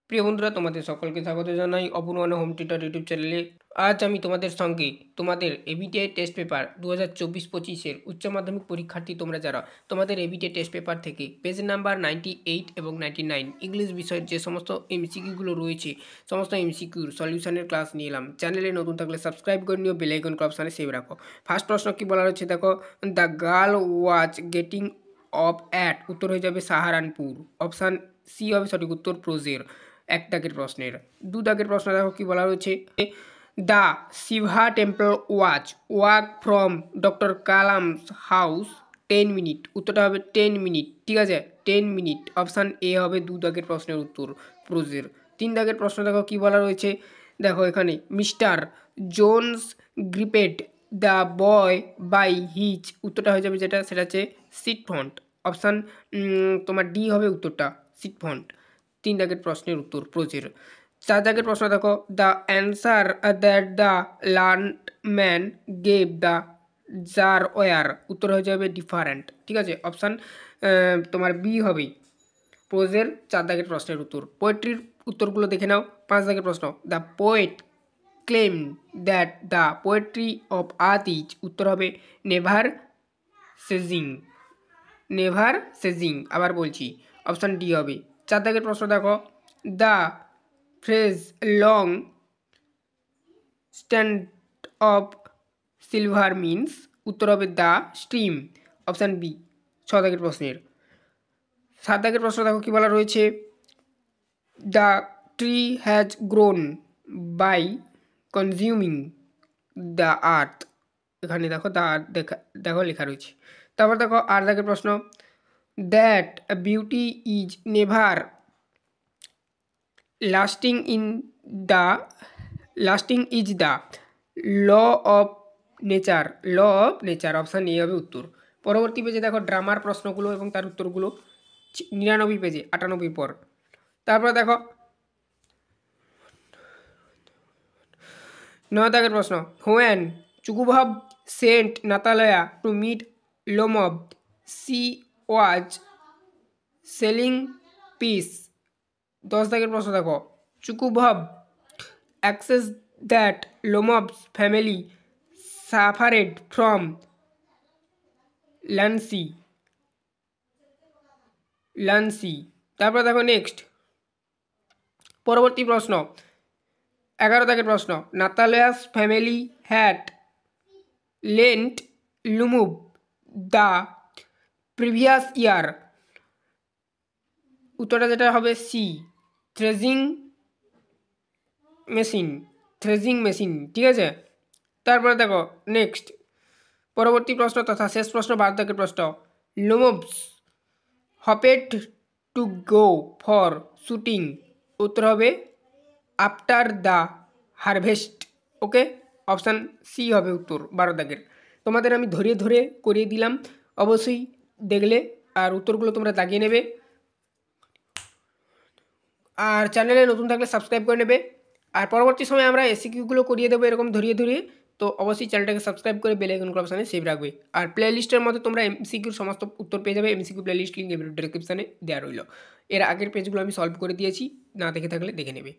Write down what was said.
প্রিয় বন্ধুরা, তোমাদের সকলকে স্বাগত জানাই অপূর্ণ হোম টিউটর ইউটিউব চ্যানেলে। আজ আমি তোমাদের সঙ্গে তোমাদের এবিটিআই টেস্ট পেপার 2024-25-এর উচ্চ মাধ্যমিক পরীক্ষার্থী তোমরা যারা তোমাদের এবিটিআই টেস্ট পেপার থেকে পেজ নাম্বার 98 এবং 99 ইংলিশ বিষয়ের যে সমস্ত এমসিকিউগুলো রয়েছে সমস্ত এমসিকিউর সলিউশনের ক্লাস নিয়ে এলাম। চ্যানেলে নতুন থাকলে সাবস্ক্রাইব করে নিও, বেল আইকন অপশানে সেভ রাখো। ফার্স্ট প্রশ্ন কি বলা রয়েছে দেখো, the girl was getting of at, উত্তর হয়ে যাবে সাহারানপুর। অপশান সি হবে সঠিক উত্তর, প্রোজের। এক দাগের প্রশ্নের। দু দাগের প্রশ্ন দেখো কি বলা রয়েছে, the Shiva temple walk from doctor Kalam's house 10 minute, উত্তরটা হবে 10 মিনিট। ঠিক আছে, 10 মিনিট। অপশান এ হবে দু দাগের প্রশ্নের উত্তর, প্রোজের। তিন দাগের প্রশ্ন দেখো কি বলা রয়েছে, দেখো এখানে mister Jones gripped the boy by hitch, উত্তরটা হয়ে যাবে যেটা সেটা হচ্ছে সিট ফন্ট। অপশান তোমার ডি হবে উত্তরটা, সিট ফন্ট। তিন দাগের প্রশ্নের উত্তর, প্রোজের। চার দাগের প্রশ্ন দেখো, the answer that the landman gave the jar war, উত্তর হয়ে যাবে ডিফারেন্ট। ঠিক আছে, অপশান তোমার বি হবে প্রোজের চার দাগের প্রশ্নের উত্তর। পোয়েট্রির উত্তরগুলো দেখে নাও। পাঁচ দাগের প্রশ্ন, the poet claim that the poetry of earth is, উত্তর হবে নেভার সেজিং। নেভার সেজিং, আবার বলছি, অপশান ডি হবে। চার দাগের প্রশ্ন দেখো, the phrase long stand of silver means, উত্তর হবে দ্য স্ট্রিম। অপশান বি ছ দাগের প্রশ্নের। সাত দাগের প্রশ্ন দেখো কি বলা রয়েছে, the tree has grown by consuming the earth, এখানে দেখো দ্য আর্থ দেখো লেখা রয়েছে। তারপর দেখো আট দাগের প্রশ্ন, that beauty is never lasting is the law of nature. Option A হবে উত্তর। পরবর্তী পেজে দেখো ড্রামার প্রশ্নগুলো এবং তার উত্তরগুলো 99 পেজে 98 পর। তারপরে দেখো 9 দাগের প্রশ্ন, when চুকুভাব Saint নাতালয়া to meet লোমব C was selling piece. 10 দাগের প্রশ্ন দেখো, চুকুভাব অ্যাক্সেস দ্যাট লোমবস ফ্যামিলি সাফারেড ফ্রম লান্সি। তারপর দেখো নেক্সট পরবর্তী প্রশ্ন 11 দাগের প্রশ্ন, Natalia's family had lent লুমুভ the previous year, উত্তরটা যেটা হবে সি থ্রেজিং মেশিন। ঠিক আছে, তারপরে দেখো নেক্সট পরবর্তী প্রশ্ন তথা শেষ প্রশ্ন 12 দাগের প্রশ্ন, Lomov's hoped to go for shooting, উত্তর হবে after the harvest. Okay, option C হবে উত্তর 12 দাগের। তোমাদের আমি ধরে ধরে করিয়ে দিলাম, অবশ্যই দেখলে আর উত্তরগুলো তোমরা দাগিয়ে নেবে। আর চ্যানেলে নতুন থাকলে সাবস্ক্রাইব করে নেবে। আর পরবর্তী সময় আমরা এসিকিউগুলো করিয়ে দেবো এরকম ধরিয়ে ধরিয়ে, তো অবশ্যই চ্যানেলটাকে সাবস্ক্রাইব করে বেল আইকন অপশানে সেভ রাখবে। আর প্লে লিস্টের মধ্যে তোমরা এমসিকিউর সমস্ত উত্তর পেয়ে যাবে। এমসিকিউ প্লে লিস্ট লিঙ্ক ডিসক্রিপশানে দেওয়া রইল। এর আগের পেজগুলো আমি সলভ করে দিয়েছি, না দেখে থাকলে দেখে নেবে।